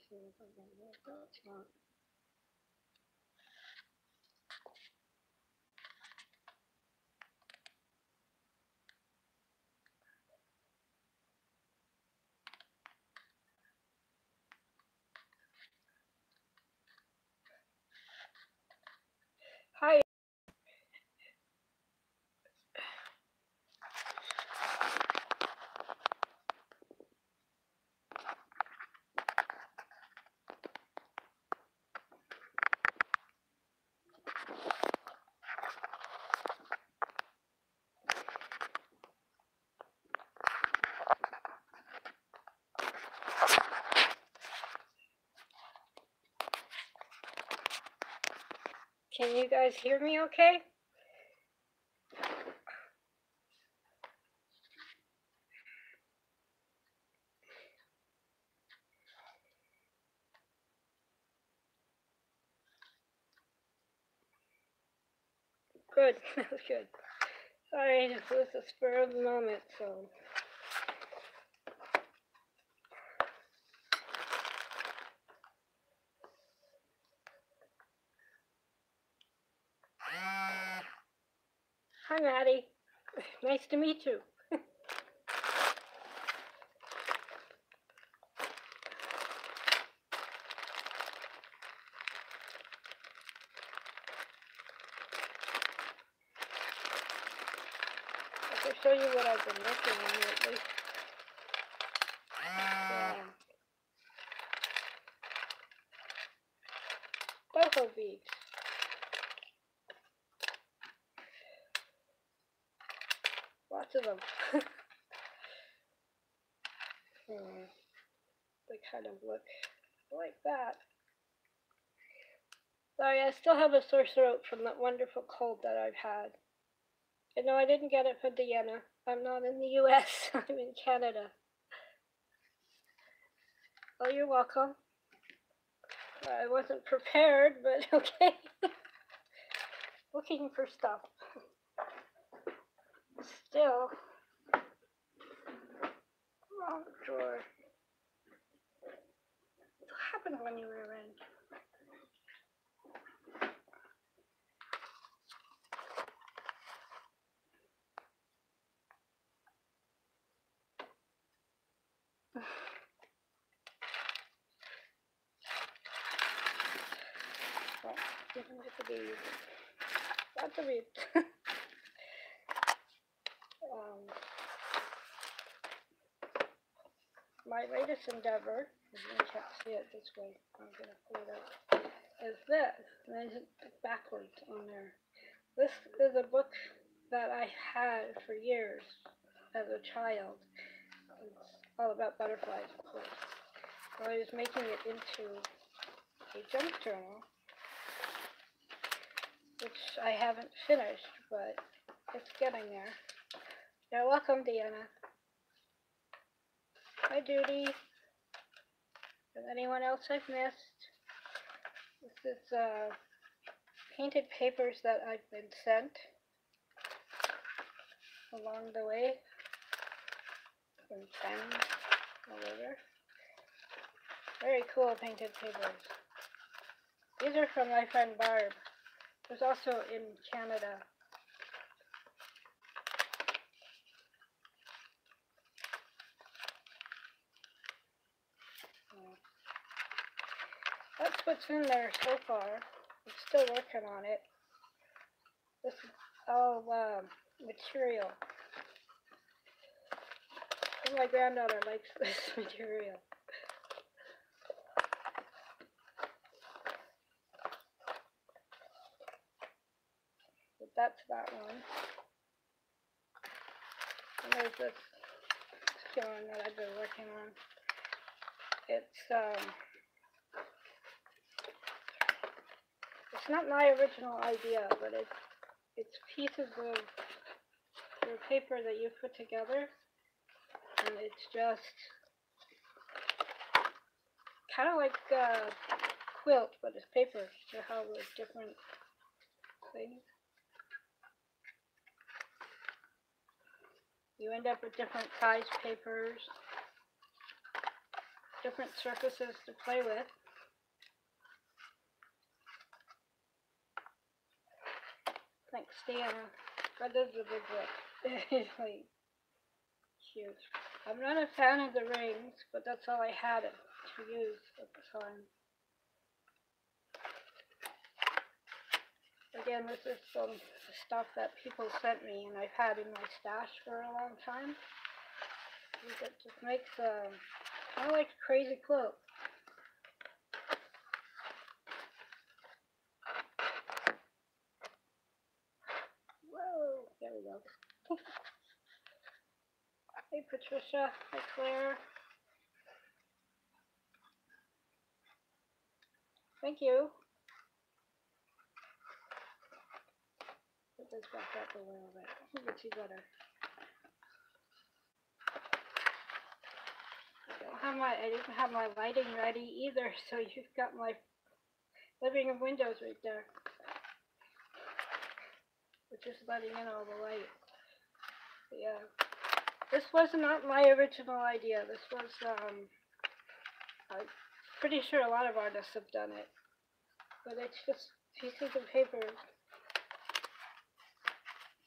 see if I can do it. No, it's not. Hi. Can you guys hear me okay? Good. Good. Sorry, this was the spur of the moment, so. Hi, Maddie. Nice to meet you. I can show you what I've been working on lately. Boho beads. Lots of them. They kind of look like that. Sorry, I still have a sore throat from that wonderful cold that I've had. And no, I didn't get it from Deanna. I'm not in the US. I'm in Canada. Oh, you're welcome. I wasn't prepared, but okay. Looking for stuff. Still. Wrong drawer. What happened when you were in? Well, even with the beads. Lots of beads. My latest endeavor, you can't see it this way, I'm going to pull it out, is this. And there's it backwards on there. This is a book that I had for years as a child. It's all about butterflies, of course. So I was making it into a junk journal, which I haven't finished, but it's getting there. You're welcome, Deanna. Hi, Judy. Is anyone else I've missed? This is painted papers that I've been sent along the way from friends all over. Very cool painted papers. These are from my friend Barb, who's also in Canada. That's what's in there so far. I'm still working on it. This is all material. And my granddaughter likes this material. But that's that one. And there's this yarn that I've been working on. It's not my original idea, but it's pieces of your paper that you put together, and it's just kind of like a quilt, but it's paper. You have with different things. You end up with different size papers. different surfaces to play with. Thanks, Deanna. That is a big book. It's like huge. I'm not a fan of the rings, but that's all I had to use at the time. Again, this is some stuff that people sent me and I've had in my stash for a long time. It just makes kind of like a crazy quilt. Whoa, there we go. Hey Patricia, hi Claire. Thank you. Put this back up a little bit. I think it's better. I didn't have my lighting ready either, so you've got my living room windows right there. Which is letting in all the light. But yeah. This was not my original idea. This was, I'm pretty sure a lot of artists have done it. But it's just pieces of paper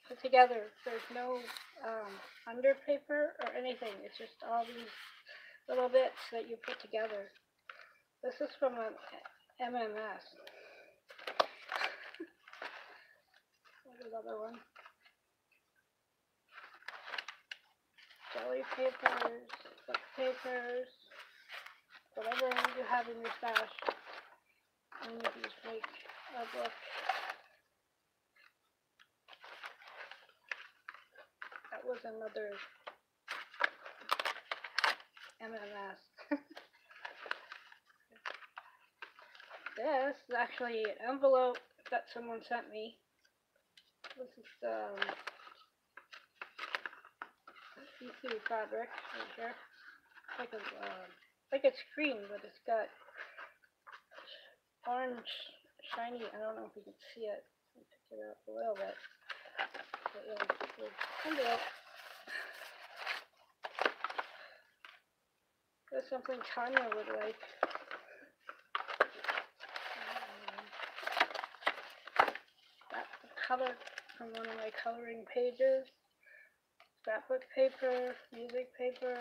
put together. There's no under paper or anything. It's just all these little bits that you put together. This is from an MMS. There's another one. Jelly papers, book papers, whatever you have in your stash. And you can just make a book. That was another MMS. This is actually an envelope that someone sent me. This is see-through fabric right here. Like it's green, but it's got orange, shiny. I don't know if you can see it. I'll pick it up a little bit. But yeah, envelope. There's something Tanya would like. That's the color from one of my coloring pages. Scrapbook paper, music paper.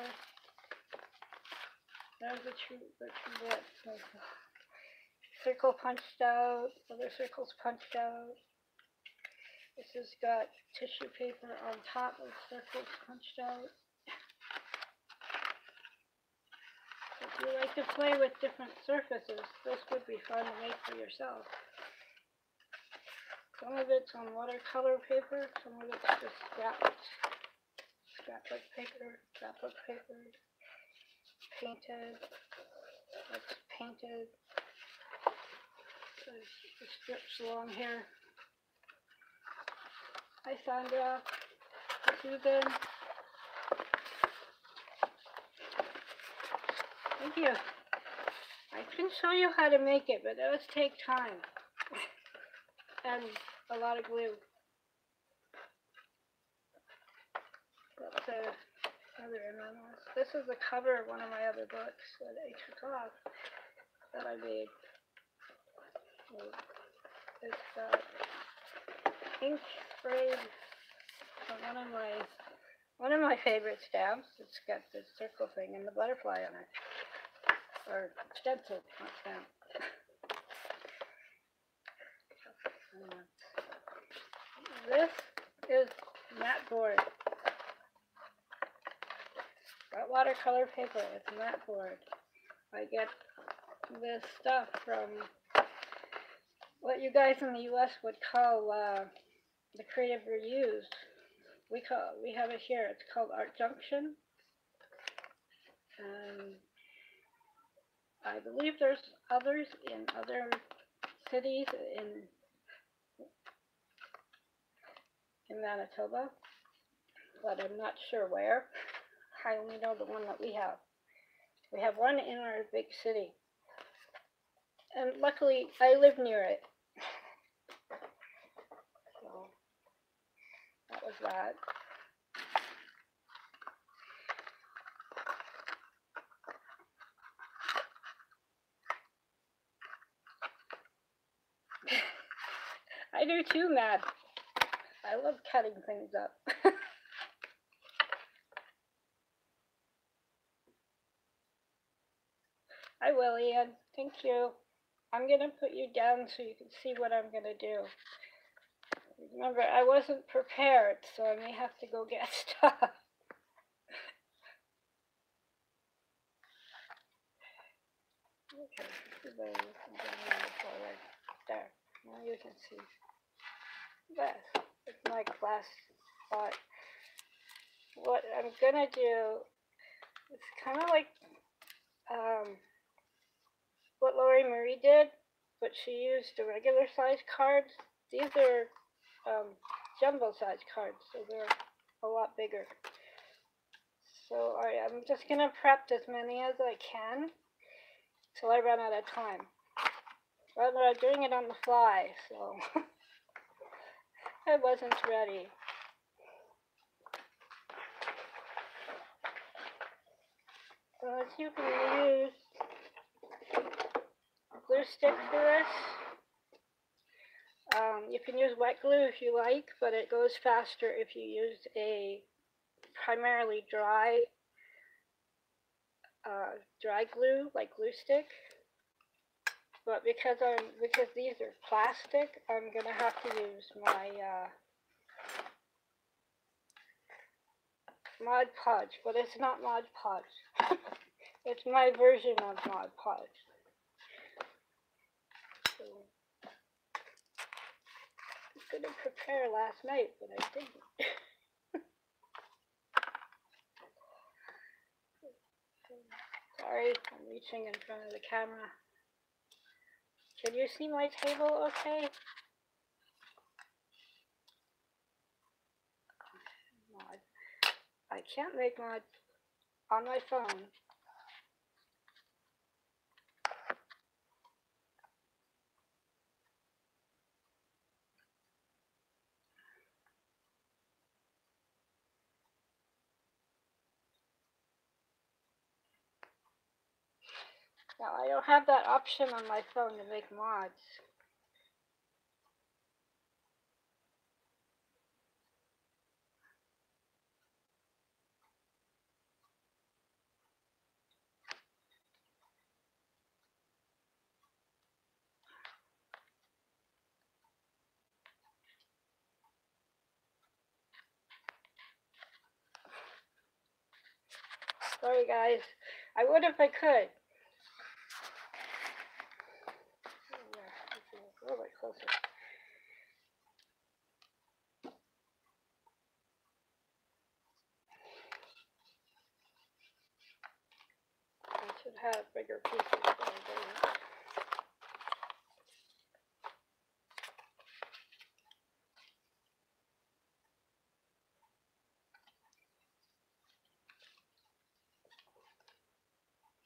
There's the two bits. Circle punched out, other circles punched out. This has got tissue paper on top of circles punched out. If you like to play with different surfaces, this would be fun to make for yourself. Some of it's on watercolor paper, some of it's just scrapbook paper, painted, it's painted. There's the strips along here. Hi Sandra, Susan. Thank you. I can show you how to make it, but it does take time and a lot of glue. That's another MMS. This is the cover of one of my other books that I took off that I made. It's ink sprayed from one of my favorite stamps. It's got this circle thing and the butterfly on it. Or stencil, not stamp. This is matte board. Got watercolor paper. It's matte board. I get this stuff from what you guys in the US would call the Creative Reuse. We have it here. It's called Art Junction. I believe there's others in other cities in Manitoba, but I'm not sure where. I only know the one that we have. We have one in our big city, and luckily I live near it. So that was that. I do too, Matt. I love cutting things up. I will, Ian. Thank you. I'm going to put you down so you can see what I'm going to do. Remember, I wasn't prepared, so I may have to go get stuff. Okay, this is better forward. There. Now you can see this. It's my class spot. What I'm gonna do, it's kind of like what Lori Marie did, but she used the regular size cards. These are jumbo size cards, so they're a lot bigger. So I'm just gonna prep as many as I can till I run out of time. But I'm doing it on the fly, so I wasn't ready. So you can use glue stick for this. You can use wet glue if you like, but it goes faster if you use a primarily dry glue, like glue stick. But because these are plastic, I'm gonna have to use my Mod Podge, but it's not Mod Podge. It's my version of Mod Podge. So, I was gonna prepare last night, but I didn't. Sorry, I'm reaching in front of the camera. Can you see my table okay? Mod. I can't make mod on my phone. Now, I don't have that option on my phone to make mods. Sorry, guys. I would if I could. A little bit closer. I should have bigger pieces, but I didn't.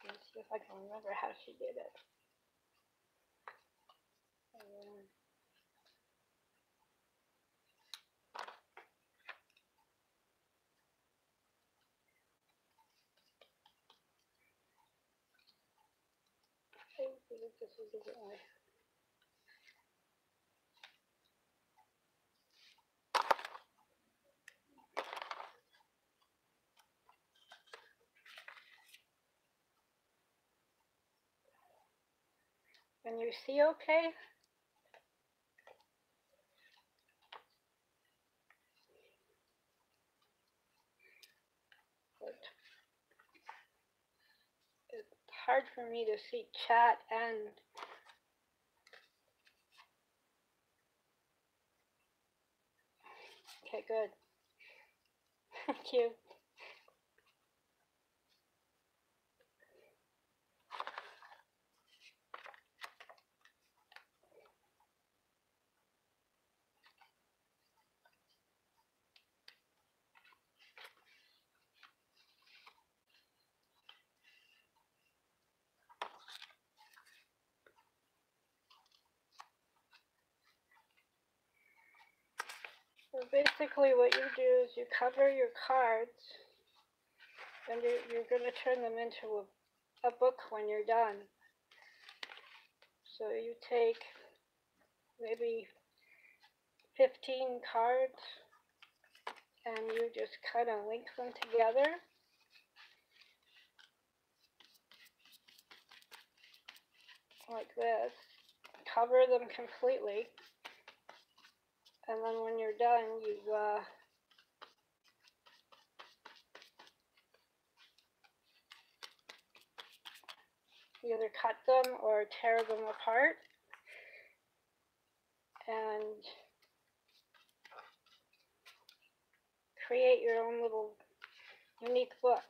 Let's see if I can remember how she did it. This is a different way. Can you see okay? But it's hard for me to see chat and okay, good. Thank you. So basically what you do is you cover your cards and you're going to turn them into a book when you're done. So you take maybe 15 cards, and you just kind of link them together. Like this. Cover them completely, and then when you're done, you either cut them or tear them apart, and create your own little unique book.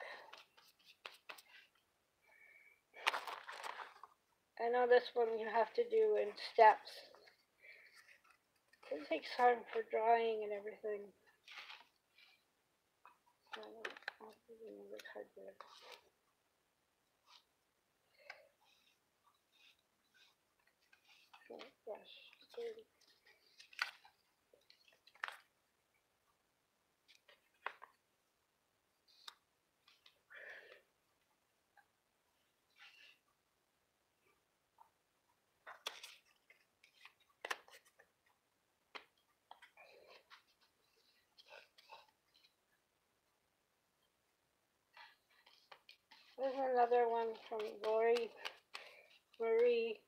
I know this one you have to do in steps. It takes time for drawing and everything. I'll put another card there. Oh, gosh, it's dirty. There's another one from Lori Marie.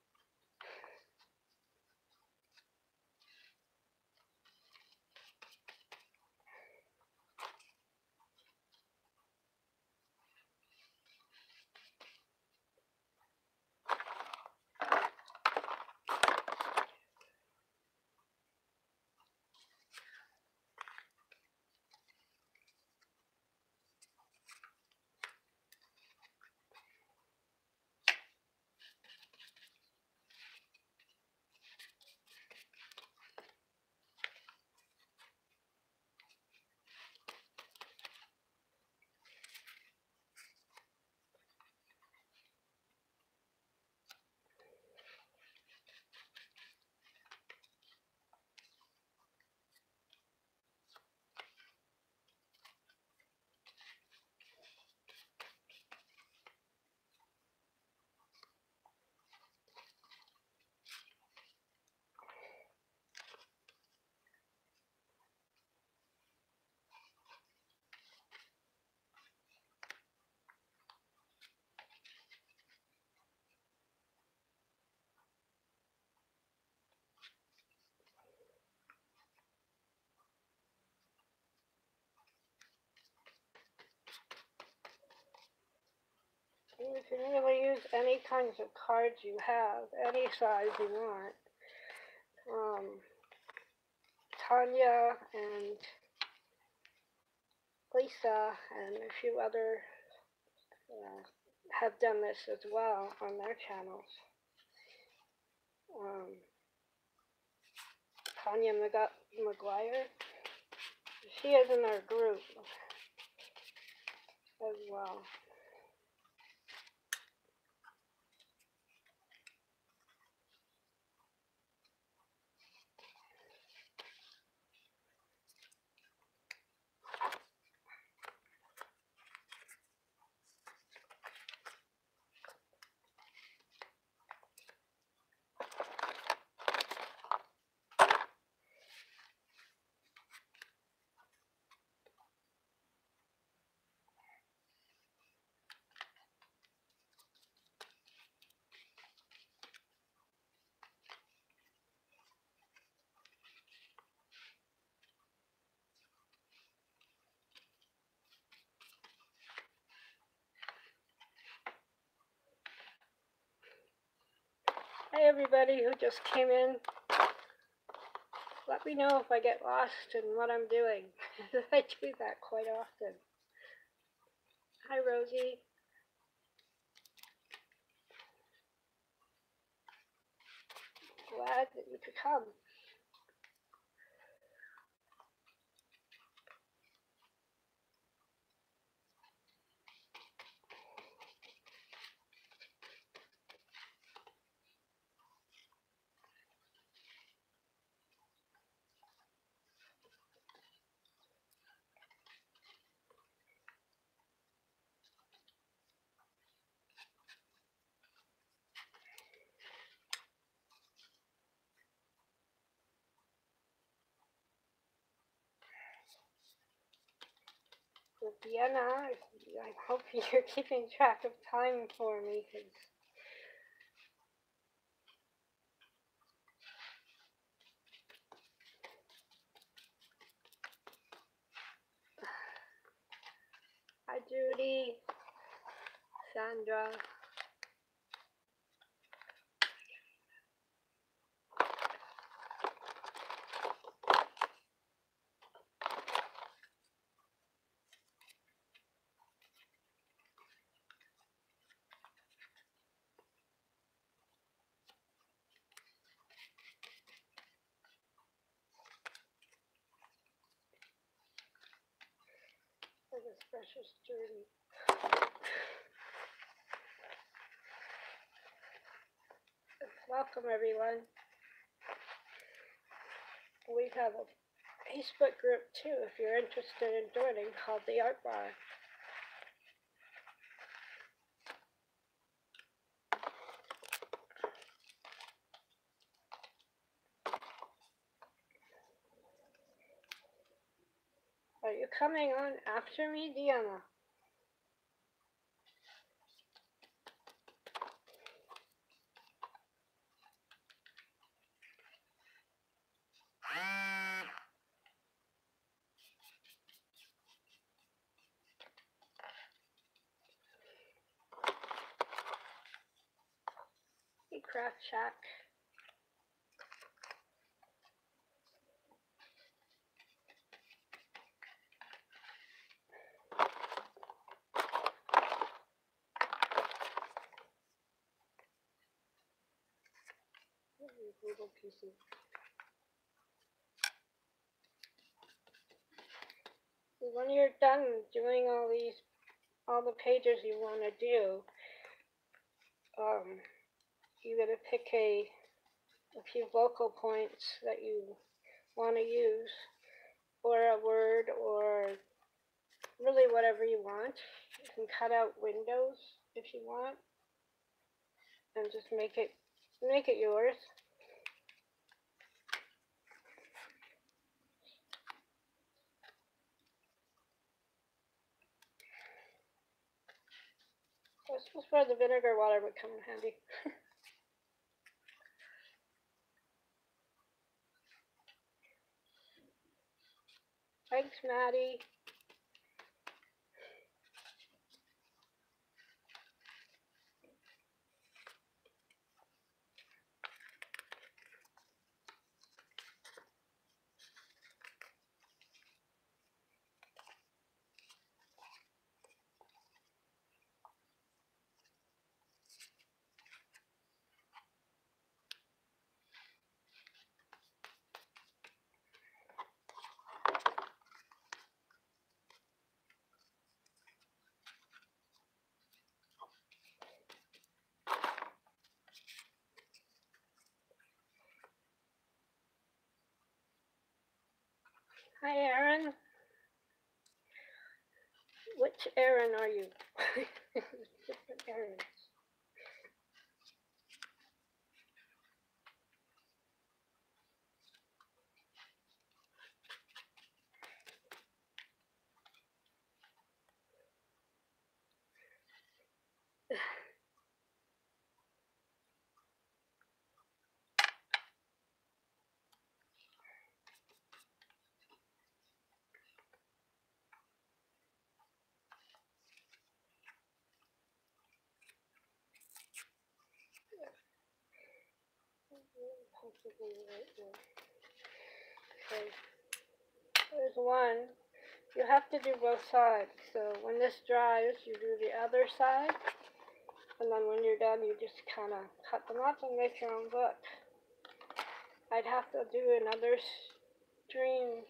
You can really use any kinds of cards you have, any size you want. Tanya and Lisa and a few other have done this as well on their channels. Tanya McGuire, she is in our group as well. Hi everybody who just came in. Let me know if I get lost in what I'm doing. I do that quite often. Hi Rosie. Glad that you could come. Deanna, I hope you're keeping track of time for me, because hi Judy, Sandra. This brush is dirty. Welcome everyone. We have a Facebook group too if you're interested in joining, called the Art Bar. Are you coming on after me, Deanna? Hey, Craft Shack. Little pieces. When you're done doing all the pages you want to do, you're going to pick a few vocal points that you want to use, or a word, or really whatever you want. You can cut out windows if you want, and just make it yours. This is where the vinegar water would come in handy. Thanks, Maddie. Hi, Aaron. Which Aaron are you? Different Aaron. Okay. There's one. You have to do both sides. So when this dries, you do the other side, and then when you're done, you just kind of cut them up and make your own book. I'd have to do another stream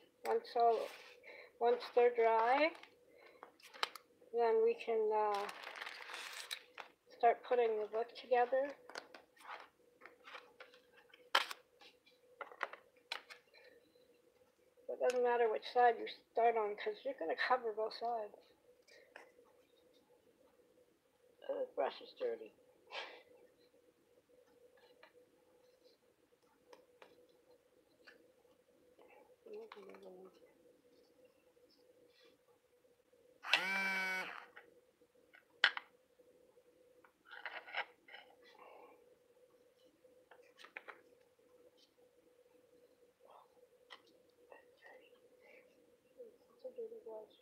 once they're dry. Then we can start putting the book together. It doesn't matter which side you start on, because you're going to cover both sides. The brush is dirty. dirty gloves.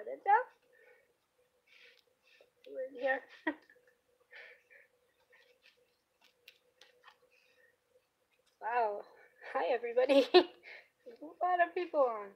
Did that? We're in here. Wow. Hi, everybody. There's a lot of people on.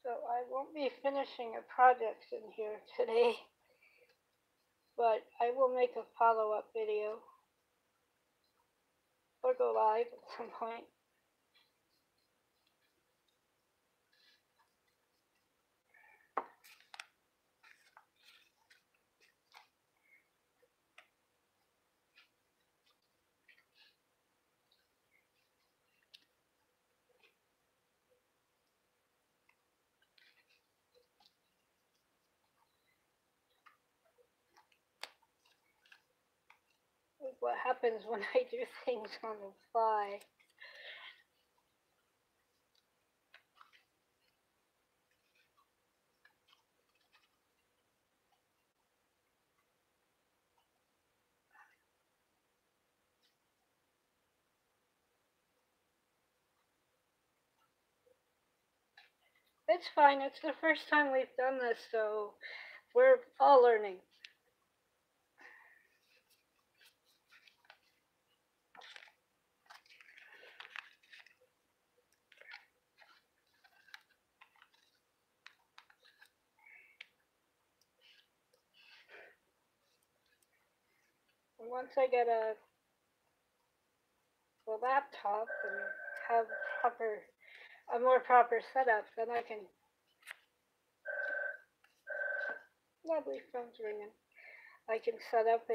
So I won't be finishing a project in here today, but I will make a follow-up video or go live at some point. What happens when I do things on the fly. It's fine. It's the first time we've done this, so we're all learning. And once I get a laptop and have a more proper setup, then I can. Lovely phone's ringing. I can set up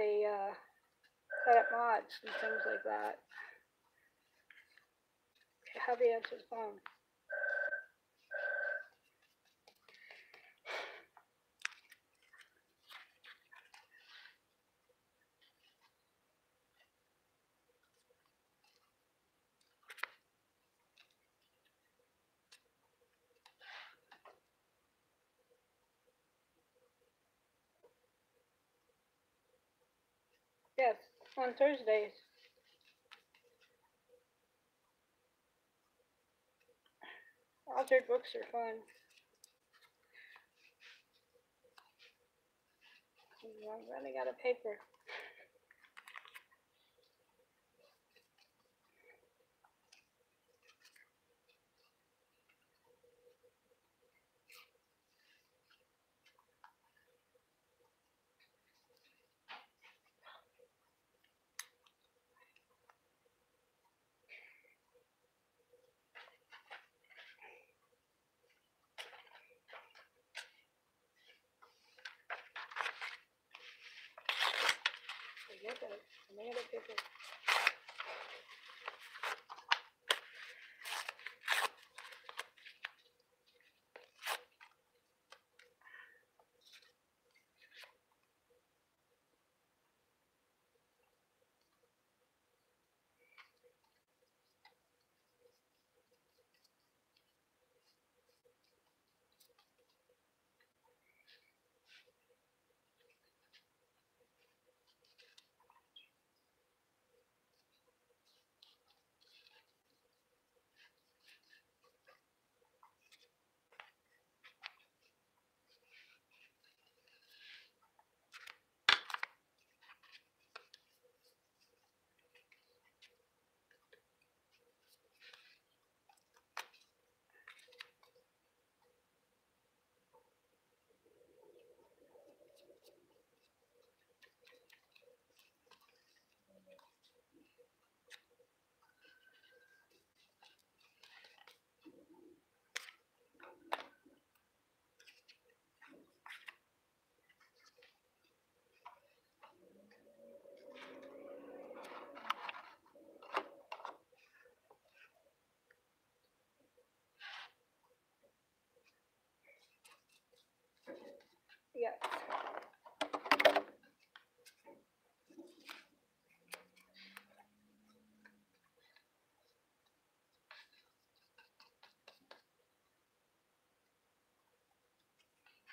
mods and things like that. Have the answers phone. Yes, on Thursdays. Authored books are fun. I'm running out of paper. I'm running out of paper.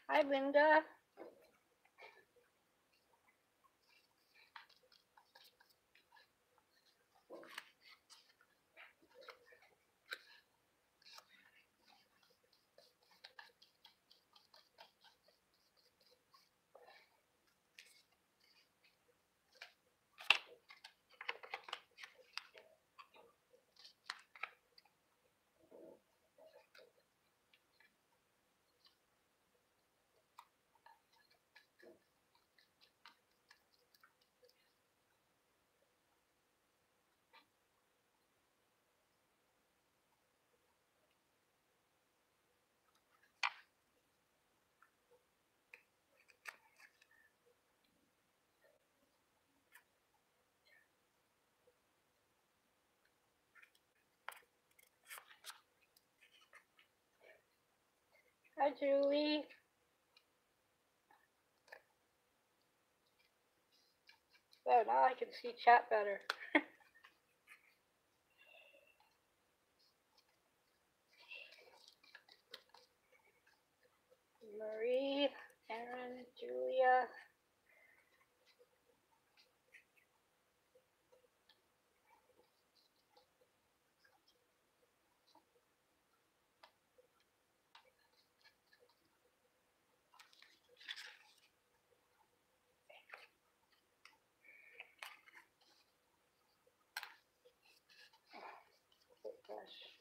Hi, Linda. Hi, Julie. Oh, now I can see chat better. Marie, Aaron, Julia. Oh, gosh.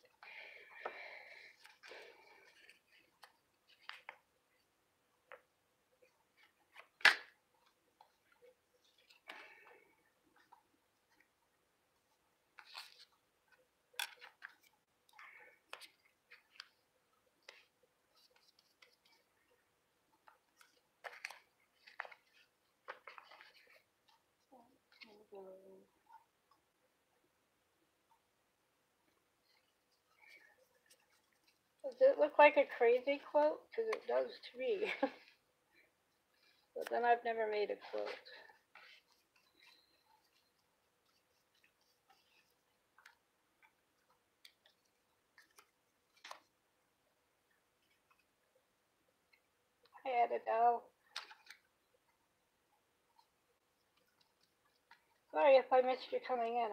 Does it look like a crazy quote? Because it does to me. But then I've never made a quote. Hi, Adele. Sorry if I missed you coming in.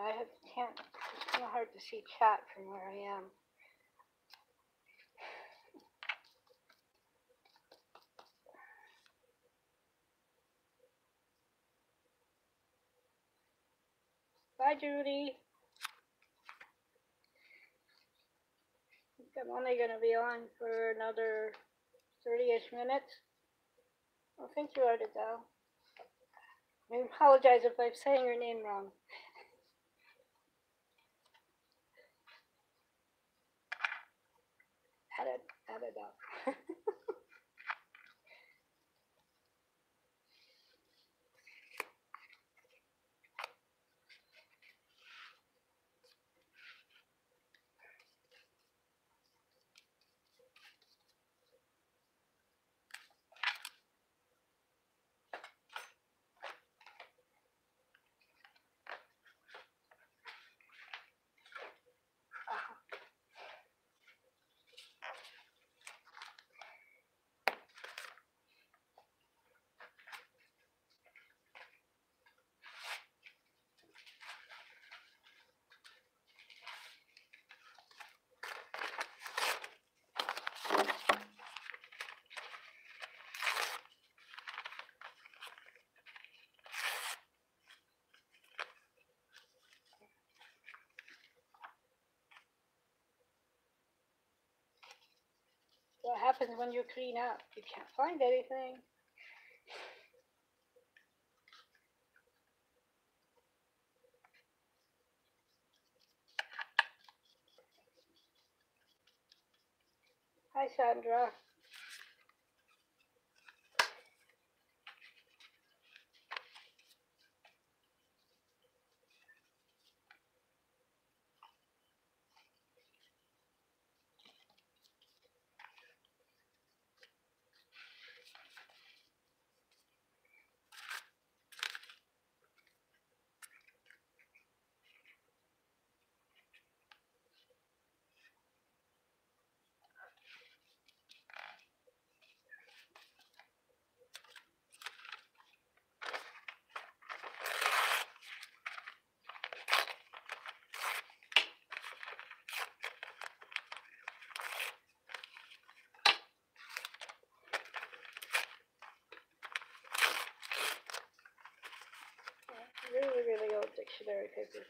Can't. It's kind of hard to see chat from where I am. Bye, Judy. I think I'm only going to be on for another 30-ish minutes. Well, thank you, Adele. I apologize if I'm saying your name wrong. Adele. What happens when you clean up? You can't find anything. Hi, Sandra. military papers.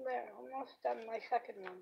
There, almost done my second one.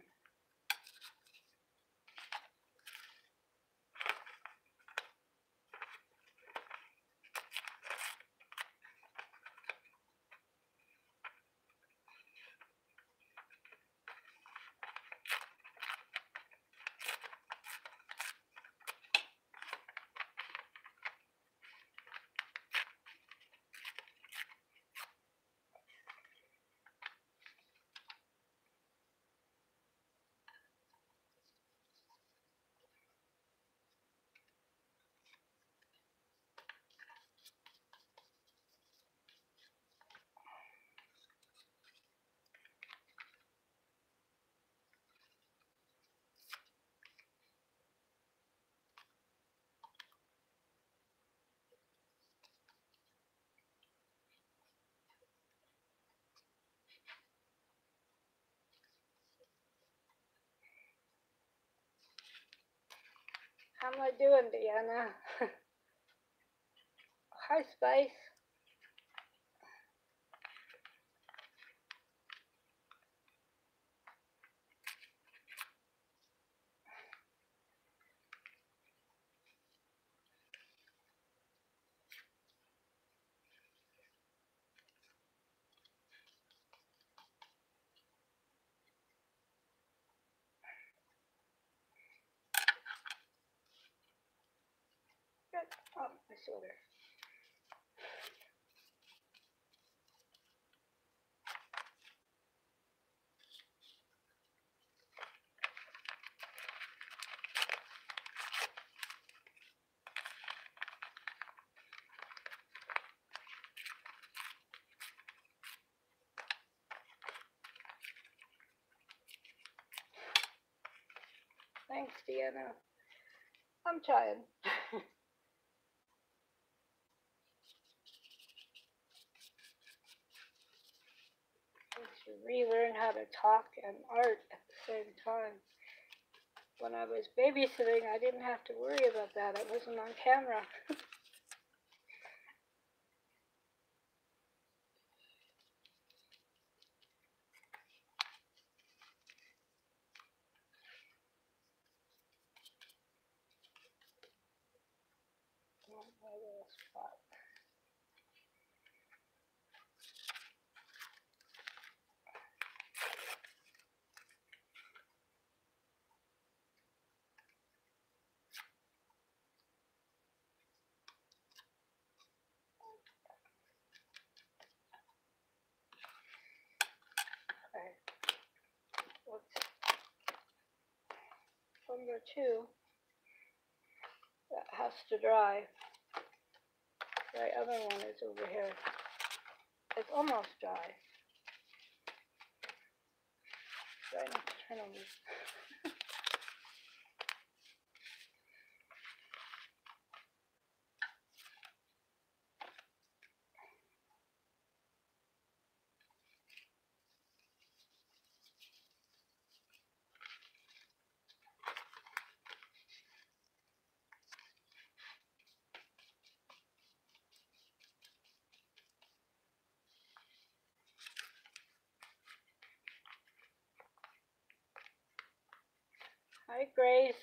How am I doing, Deanna? Hi, Spice. Good. Oh, my shoulder. Thanks, Deanna. I'm trying. To relearn how to talk and art at the same time. When I was babysitting, I didn't have to worry about that. I wasn't on camera. My little spot. Okay. What's number 2? That has to dry. The other one is over here. It's almost dry. So I need to turn on this. Hi, Grace.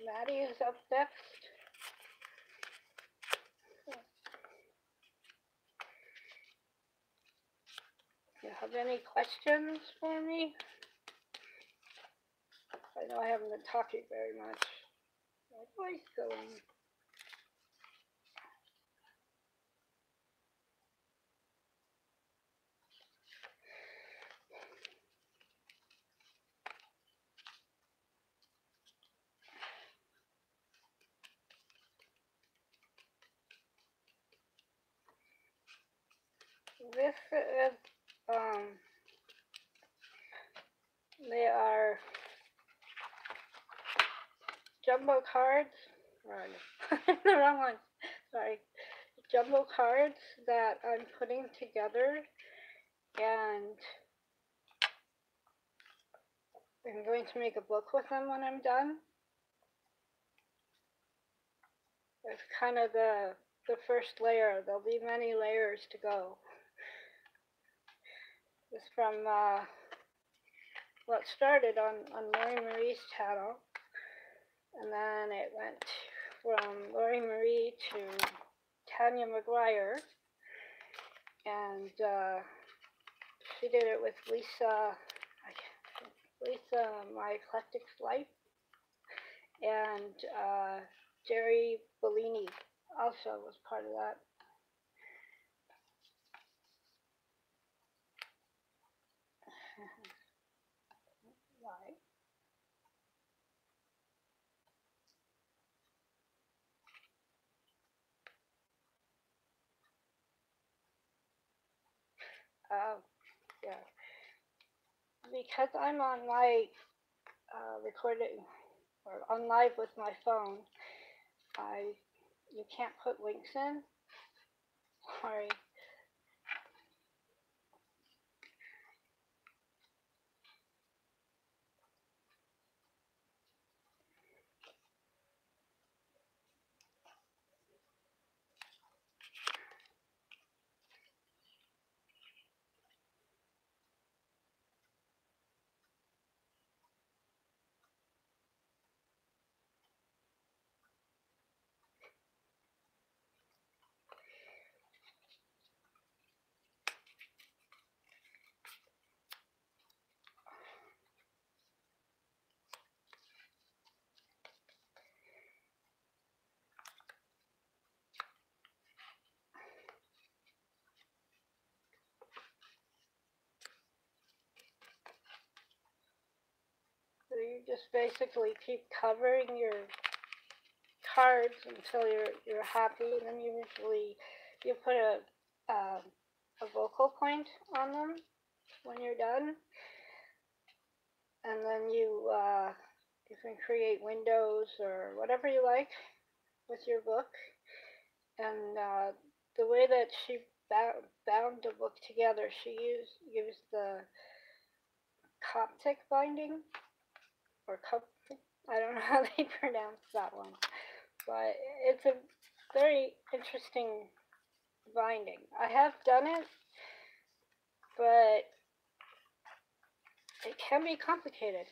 Maddie is up next. Do you have any questions for me? I know I haven't been talking very much. My voice going. This is, they are jumbo cards. The wrong one. Sorry. Jumbo cards that I'm putting together, and I'm going to make a book with them when I'm done. It's kind of the first layer. There'll be many layers to go. This is from what started on Lori Marie's channel, and then it went from Lori Marie to Tanya McGuire, and she did it with Lisa, My Eclectic Life, and Jerry Bellini also was part of that. Right. Yeah. Because I'm on my recording or on live with my phone, you can't put links in. Sorry. So you just basically keep covering your cards until you're happy, and then you put a vocal point on them when you're done, and then you can create windows or whatever you like with your book. And the way that she bound the book together, she used the Coptic binding, or I don't know how they pronounce that one, but it's a very interesting binding. I have done it, but it can be complicated.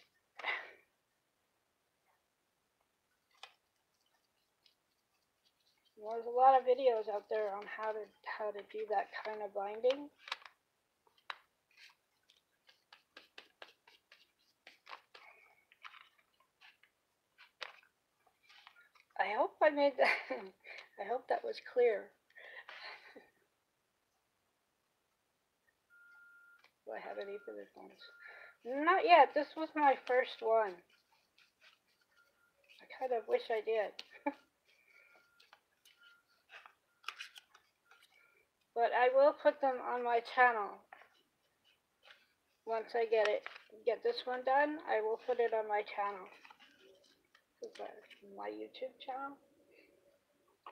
There's a lot of videos out there on how to do that kind of binding. I hope I made that. I hope that was clear. Do I have any for this one? Not yet. This was my first one. I kind of wish I did. But I will put them on my channel. Once I get this one done, I will put it on my channel. This is my YouTube channel.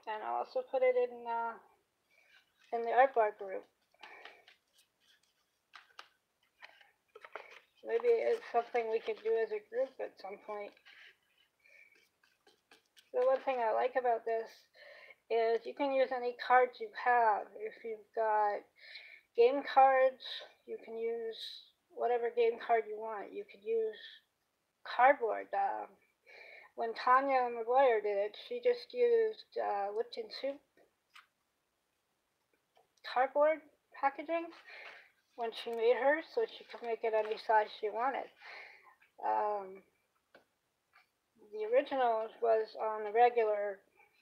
And I'll also put it in the Artbar group. Maybe it's something we could do as a group at some point. The one thing I like about this is you can use any cards you have. If you've got game cards, you can use whatever game card you want. You could use cardboard. when Tanya McGuire did it, she just used Lipton soup cardboard packaging when she made hers, so she could make it any size she wanted. The original was on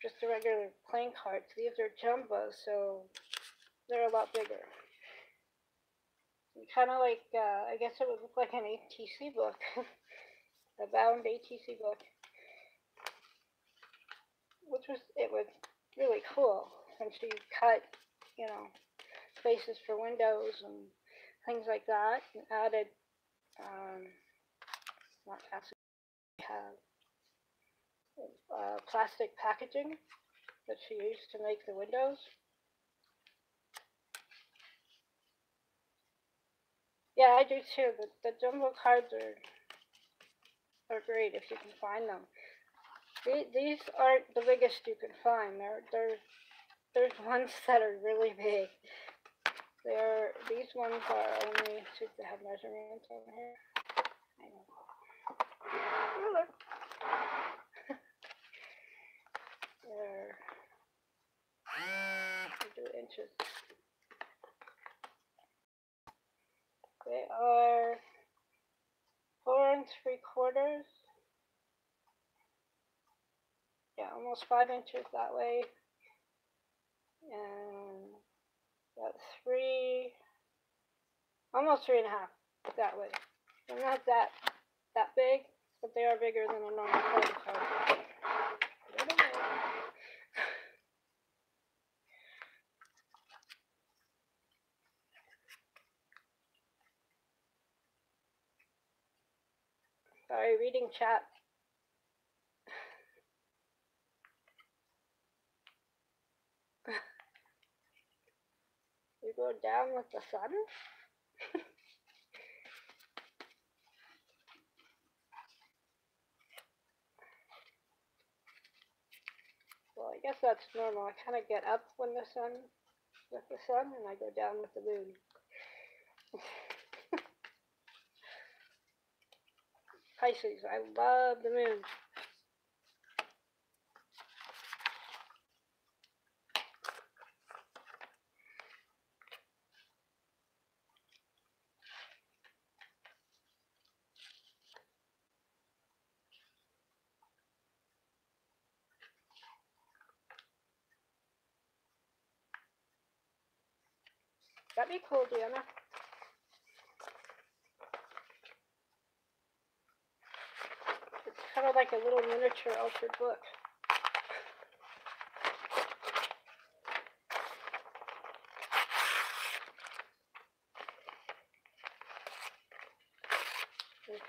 just a regular playing cards. These are jumbos, so they're a lot bigger. Kind of like, I guess it would look like an ATC book, a bound ATC book, it was really cool. And she cut, you know, spaces for windows and things like that, and added, not acid, have plastic packaging that she used to make the windows. Yeah, I do too. The jumbo cards are great if you can find them. These aren't the biggest you can find. There's ones that are really big. These ones are only, see if they have measurements on here. I know. Ruler. They're 2 inches. They are 4 3/4. Yeah, almost 5 inches that way. And about almost 3.5 that way. They're not that big, but they are bigger than a normal playing card. Sorry, reading chat. You go down with the sun? Well, I guess that's normal. I kind of get up with the sun, and I go down with the moon. Pisces, I love the moon. That'd be cool, Deanna. It's kind of like a little miniature altered book.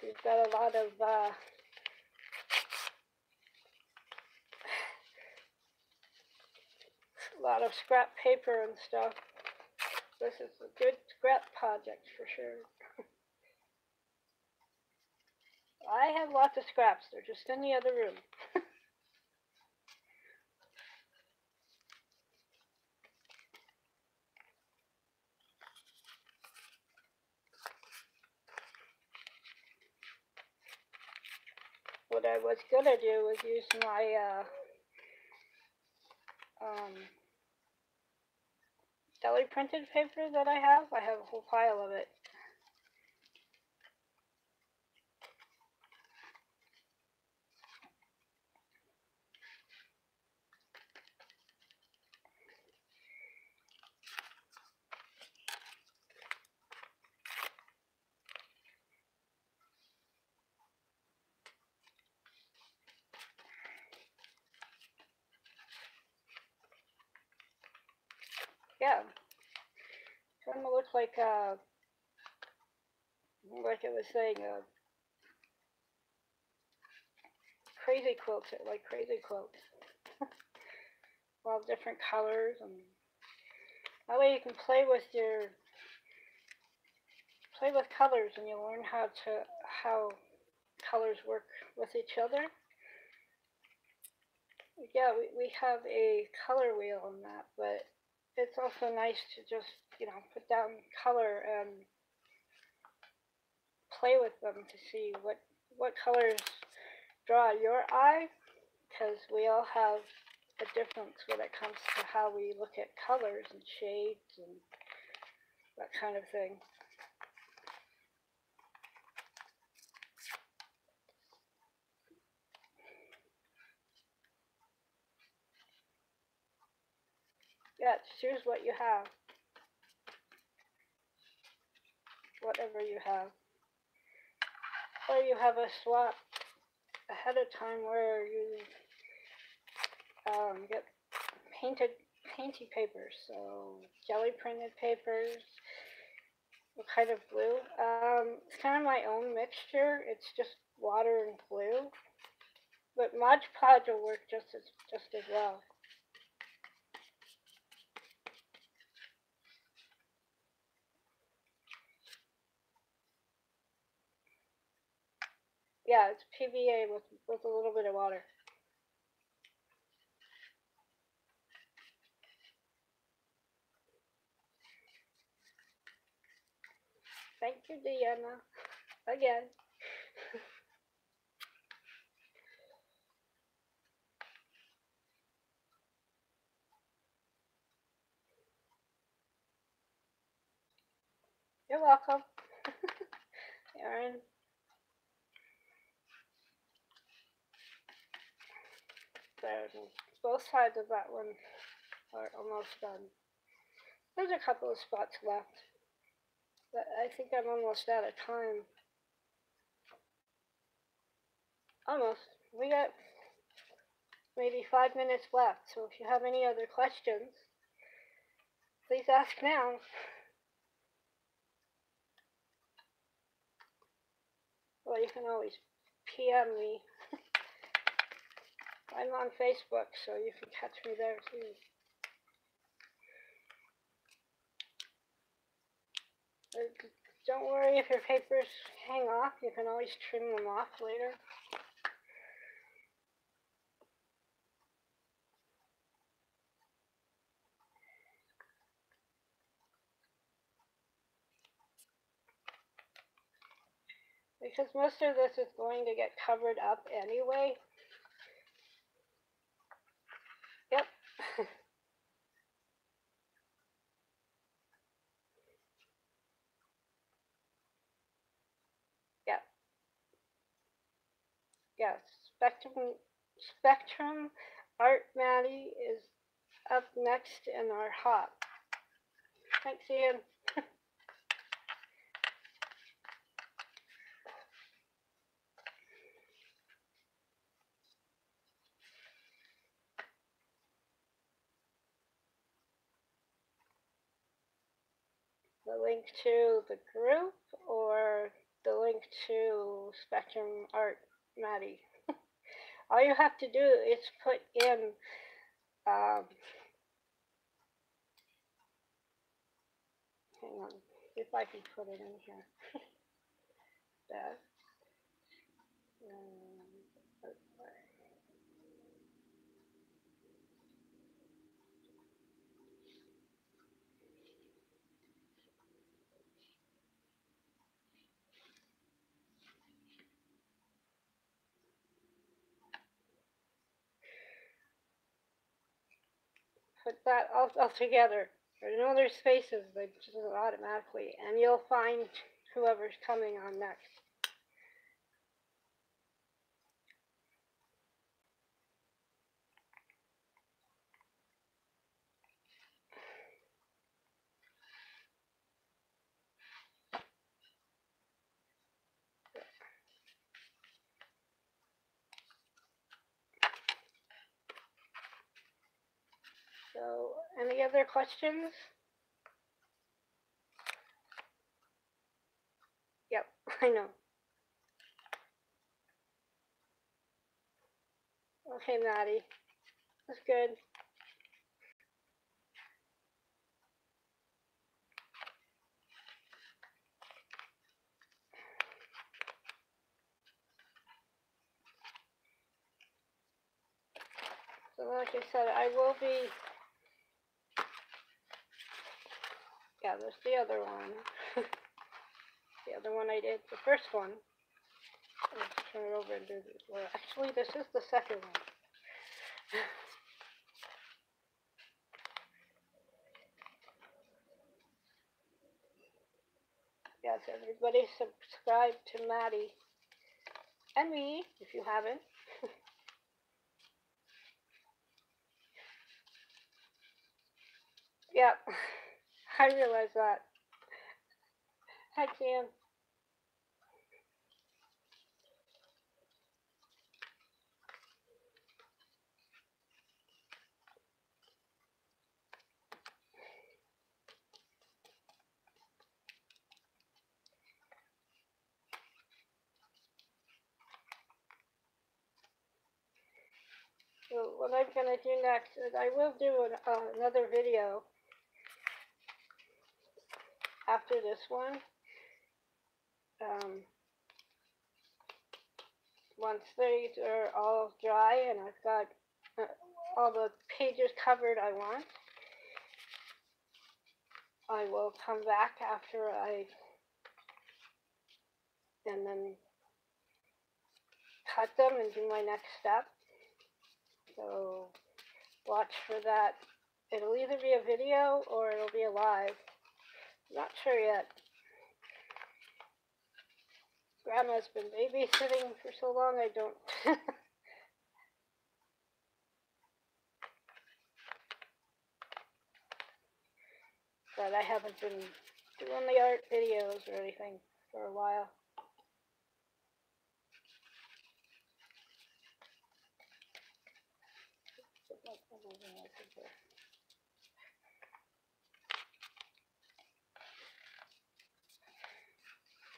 We've got a lot of scrap paper and stuff. This is a good scrap project for sure. I have lots of scraps. They're just in the other room. What I was going to do was use my deli printed paper that I have. I have a whole pile of it. Yeah. Kind of looks like it was saying, crazy quilts, like crazy quilts. All different colors, and that way you can play with colors, and you'll learn how colors work with each other. Yeah, we have a color wheel on that, but it's also nice to just, put down color and play with them to see what colors draw your eye, because we all have a difference when it comes to how we look at colors and shades and that kind of thing. Yeah, choose what you have. Whatever you have. Or you have a swap ahead of time where you get painty papers, so jelly printed papers. What kind of glue? It's kind of my own mixture. It's just water and glue, but Mod Podge will work just as well. Yeah, it's PVA with a little bit of water. Thank you, Deanna. Again. You're welcome. Erin. So both sides of that one are almost done. There's a couple of spots left, but I think I'm almost out of time. Almost. We got maybe 5 minutes left, so if you have any other questions, please ask now. Well, you can always PM me. I'm on Facebook, so you can catch me there too. Don't worry if your papers hang off, you can always trim them off later. Because most of this is going to get covered up anyway. Yep. Yep. Yes. Spectrum Art Maddie is up next in our hop. Thanks, Ian. The link to the group or the link to Spectrum Art Maddie. All you have to do is put in hang on, if I can put it in here. That. Put that all together. There's no other spaces, they just automatically, and you'll find whoever's coming on next. So, any other questions? Yep, I know. Okay, Maddie. That's good. So like I said, I will be, yeah, there's the other one. The other one I did, the first one. Let's turn it over and do this. Well, actually, this is the second one. Yes, everybody subscribe to Maddie and me if you haven't. Yep, I realize that. Hi, Jan. So what I'm going to do next is I will do another video after this one. Once these are all dry and I've got all the pages covered I want, I will come back after and then cut them and do my next step. So watch for that. It'll either be a video or it'll be a live. Not sure yet. Grandma's been babysitting for so long I don't. But I haven't been doing the art videos or anything for a while.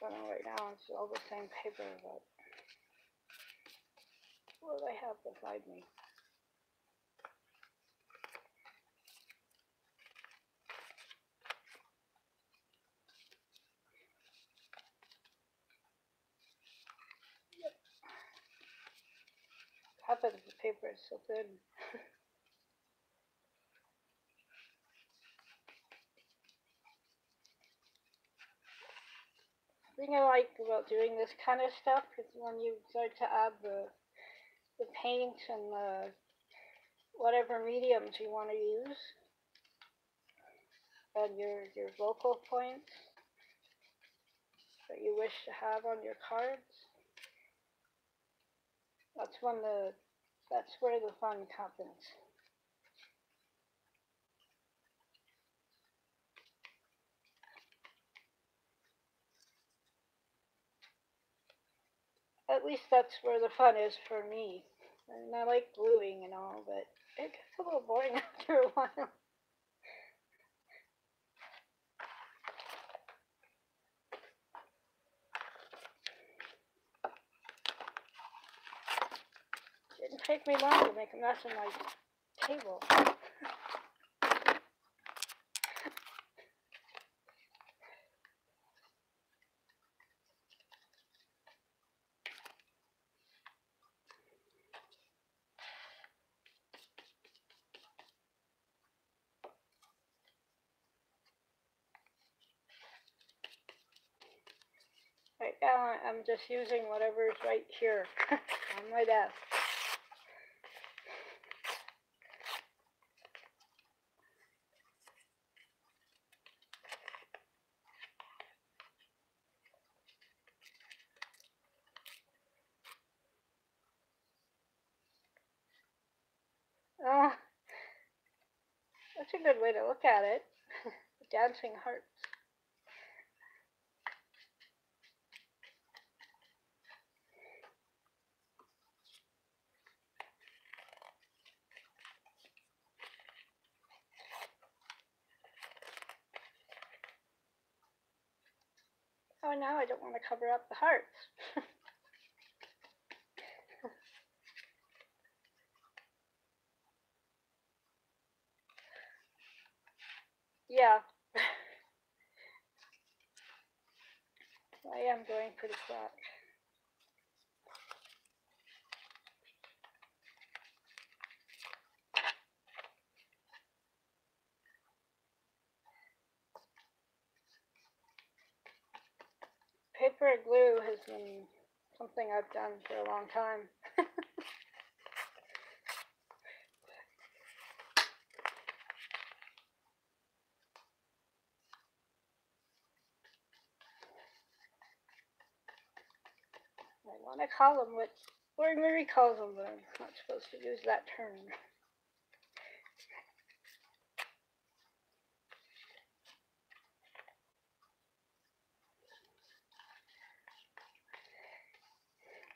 I don't know, right now it's all the same paper, but what do I have beside me? Half of the paper is so thin. The thing I like about doing this kind of stuff is when you start to add the paint and the whatever mediums you want to use and your vocal points that you wish to have on your cards. That's where the fun happens. At least that's where the fun is for me. And I like gluing and all, but it gets a little boring after a while. It didn't take me long to make a mess of my table. Right now I'm just using whatever's right here on my desk. Oh, that's a good way to look at it. Dancing hearts. Oh, now I don't want to cover up the hearts. Yeah. I am going pretty flat. Paper glue has been something I've done for a long time. I want to call them what Lori Marie calls them, but I'm not supposed to use that term.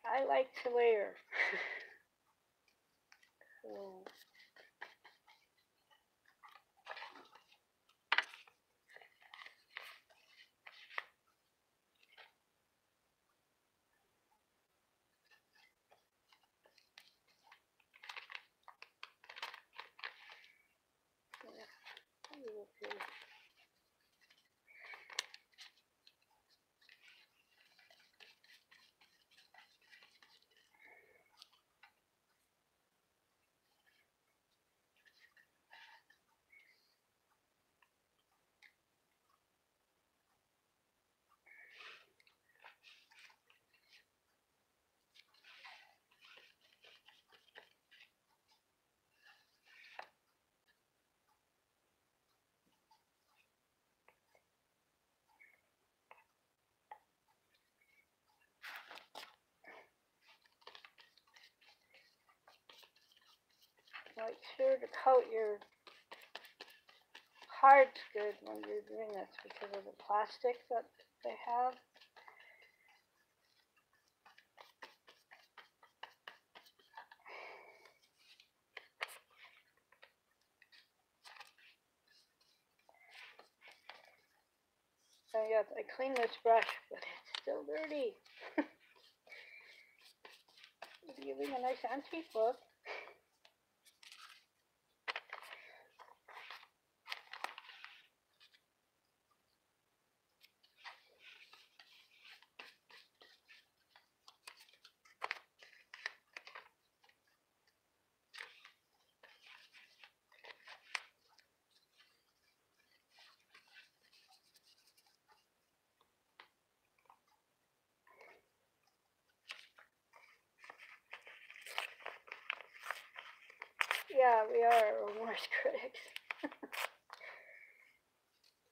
I like to layer. So, yeah, make sure to coat your cards good when you're doing this because of the plastic that they have. So yeah, I cleaned this brush, but it's still dirty. It's giving a nice antique look. Yeah, we are our worst critics.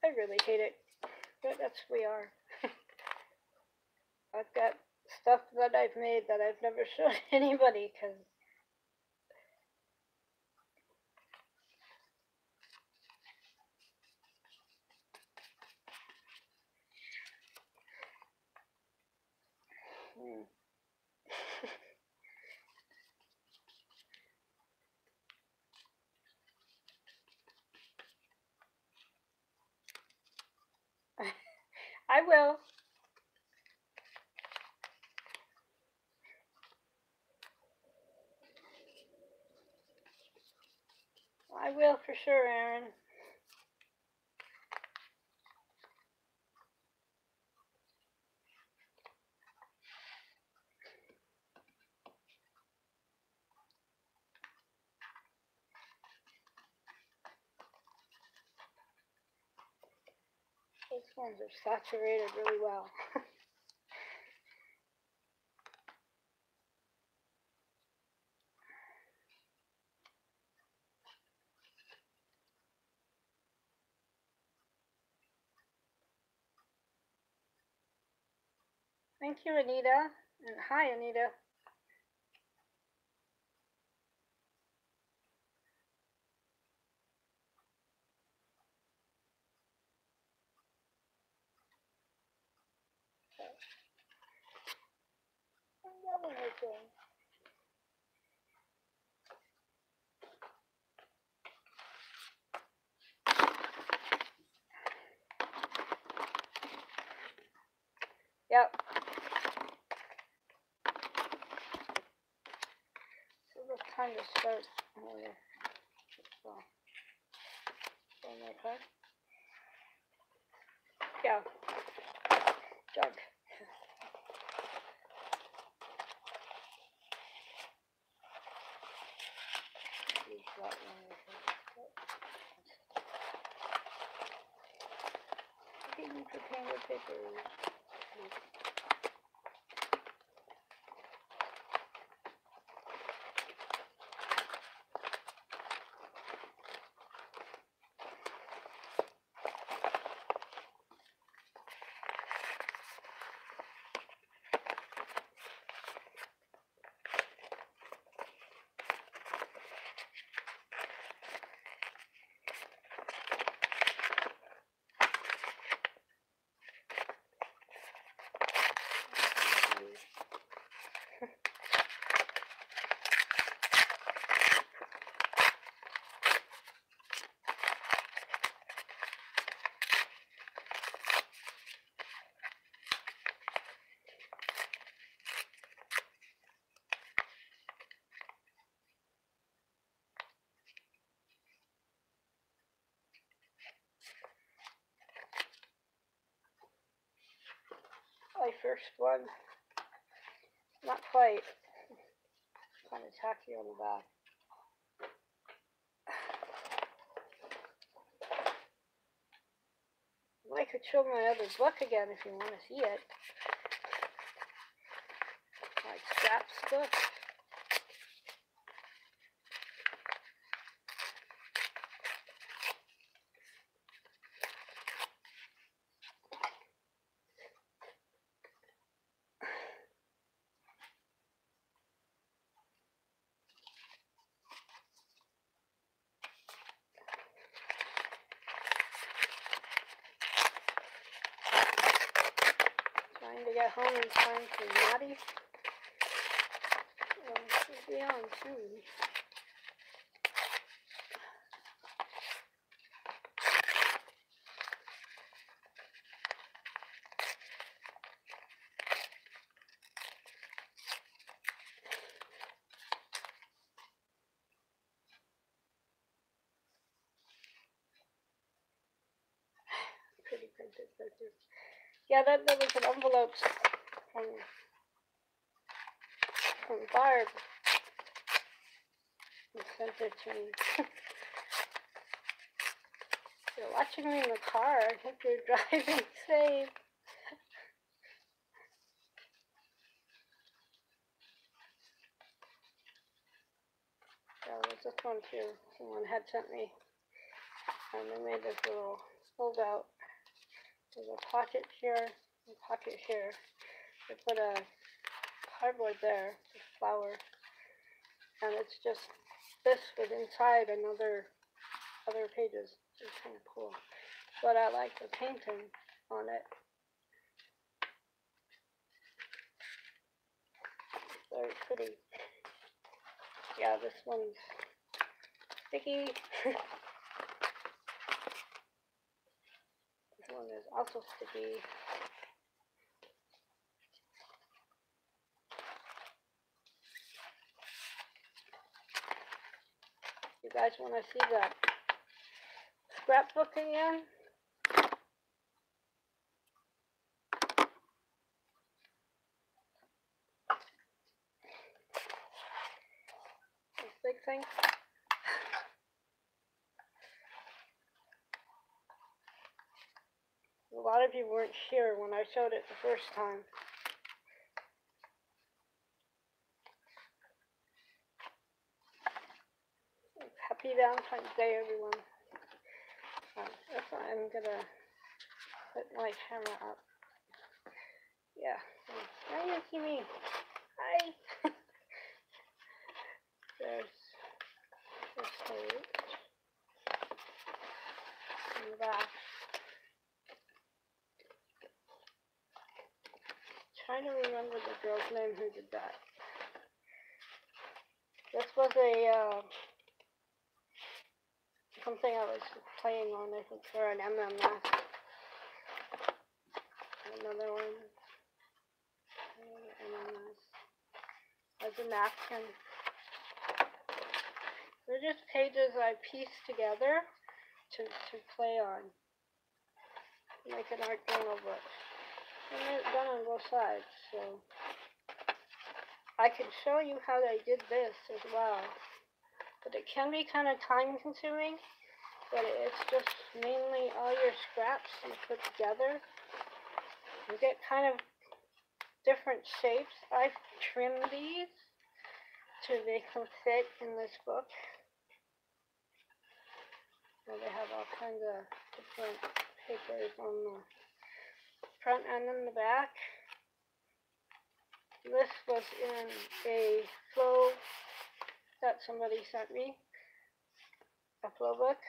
I really hate it, but that's we are. I've got stuff that I've made that I've never shown anybody because I will. I will for sure, Aaron. These ones are saturated really well. Thank you, Anita. And hi, Anita. That one is in. Yep. So it's time to start. One more time. Yeah. Jug. Use that one. Looking for paper papers. first one. Not quite. Kind of tacky on the back. I could show my other book again if you want to see it. My scraps book. Trying to get home in time for Maddie. She'll be on soon. Pretty printed pictures. Yeah, there was an envelope from Barb. He sent it to me. You're watching me in the car. I think you're driving safe. Yeah, there's this one too. Someone had sent me. And they made this little fold out. There's a pocket here, a pocket here. They put a cardboard there, with flower. And it's just this with inside other pages. It's kind of cool. But I like the painting on it. Very pretty. Yeah, this one's sticky. This one is also sticky. You guys want to see the scrapbook again? This big thing. A lot of you weren't here when I showed it the first time. Happy Valentine's Day, everyone. That's why I'm gonna put my camera up. Yeah. Now you see me. Hi. There's this page in the back. Trying to remember the girl's name who did that. This was a something I was playing on, I think, for an MMS. Another one. MMS. As a napkin. They're just pages I pieced together to play on. Make an art journal book. And it's done on both sides, so I could show you how I did this as well. But it can be kind of time consuming, but it's just mainly all your scraps you put together. You get kind of different shapes. I've trimmed these to make them fit in this book. So they have all kinds of different papers on the front and in the back. This was in a flow that somebody sent me, a flow book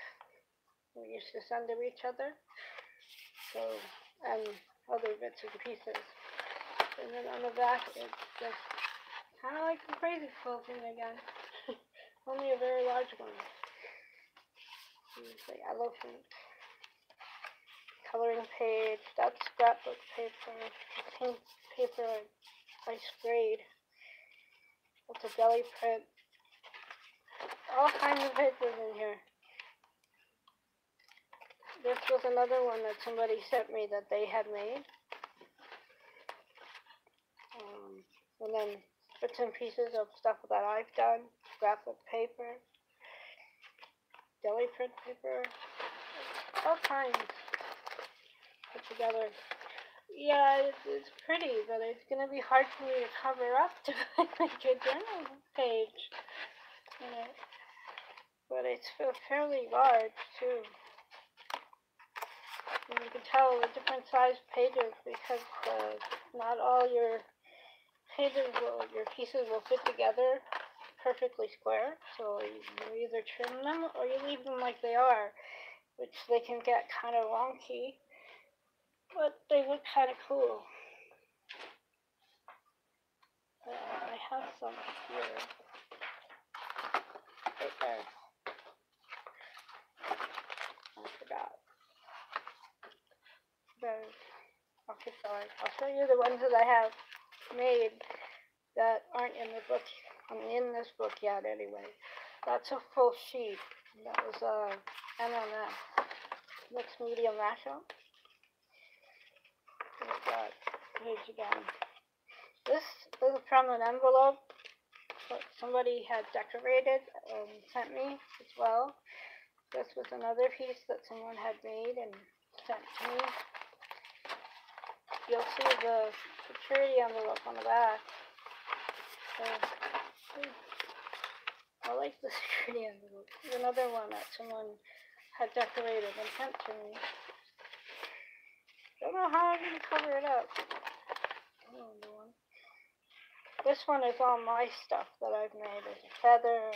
we used to send to each other, so, and other bits and pieces. And then on the back it's just kind of like the crazy quilting again, only a very large one. Here's the elephant. Coloring page, that's scrapbook paper, pink paper I sprayed. It's a belly print. All kinds of papers in here. This was another one that somebody sent me that they had made. and then bits and pieces of stuff that I've done, graphic paper, deli print paper, all kinds put together. Yeah, it's pretty, but it's going to be hard for me to cover up to make a journal page, you know. But it's fairly large, too. And you can tell the different size pages because not all your your pieces will fit together perfectly square. So you either trim them or you leave them like they are, which they can get kind of wonky, but they look kind of cool. I have some here. Right there. I forgot. But I'll keep going. I'll show you the ones that I have made that aren't in the book. In this book yet, anyway. That's a full sheet. That was MMS, mixed media mashup. There's that page again. This is from an envelope that somebody had decorated and sent me as well. This was another piece that someone had made and sent to me. You'll see the security envelope on the back. I like the security envelope. There's another one that someone had decorated and sent to me. Don't know how I'm going to cover it up. This one is all my stuff that I've made. There's a feather,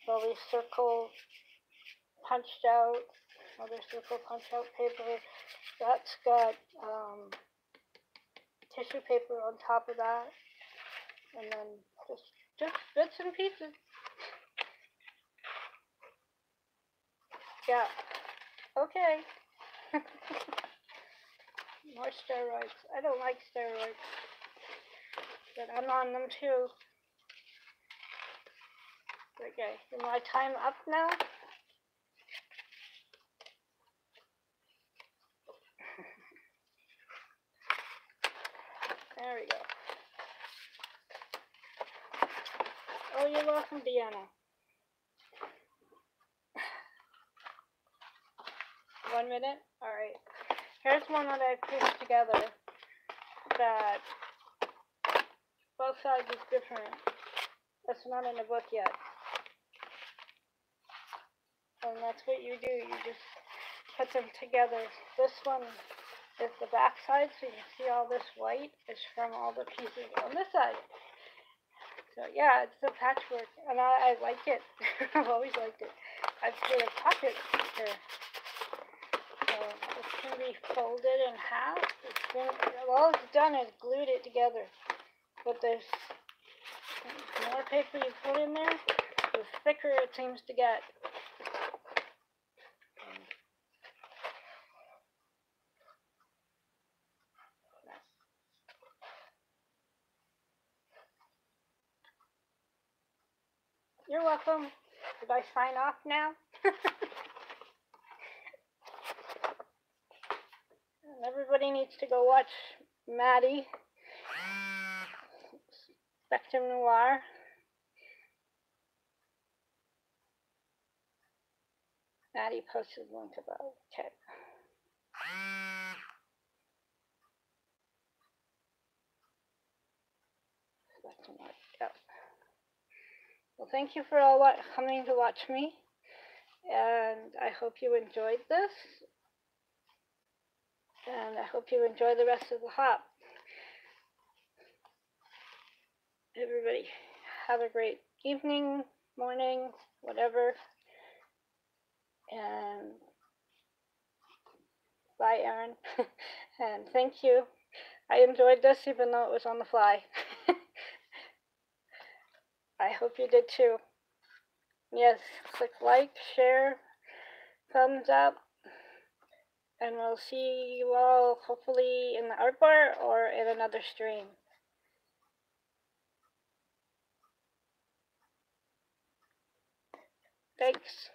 all these circles punched out, other circle punch out paper. That's got tissue paper on top of that, and then just bits and pieces. Yeah. Okay. More steroids. I don't like steroids, but I'm on them too. Okay, is my time up now? There we go. Oh, you're welcome, Deanna. 1 minute? Alright. Here's one that I pieced together that both sides is different. That's not in the book yet. And that's what you do. You just put them together. This one is the back side, so you can see all this white is from all the pieces on this side. So yeah, it's a patchwork, and I like it. I've always liked it. I've put a pocket here. So it can be folded in half. All it's done is glued it together. But there's more paper you put in there, the thicker it seems to get. You're welcome. Did I sign off now? Everybody needs to go watch Maddie, Spectrum Noir. Maddie posted a link about it. Okay. Spectrum Noir. Yep. Well, thank you for all coming to watch me, and I hope you enjoyed this, and I hope you enjoy the rest of the hop. Everybody, have a great evening, morning, whatever, and bye, Erin, and thank you. I enjoyed this even though it was on the fly. I hope you did too. Yes, click like, share, thumbs up, and we'll see you all hopefully in the art bar or in another stream. Thanks.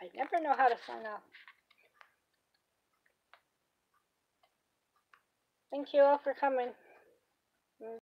I never know how to sign off. Thank you all for coming.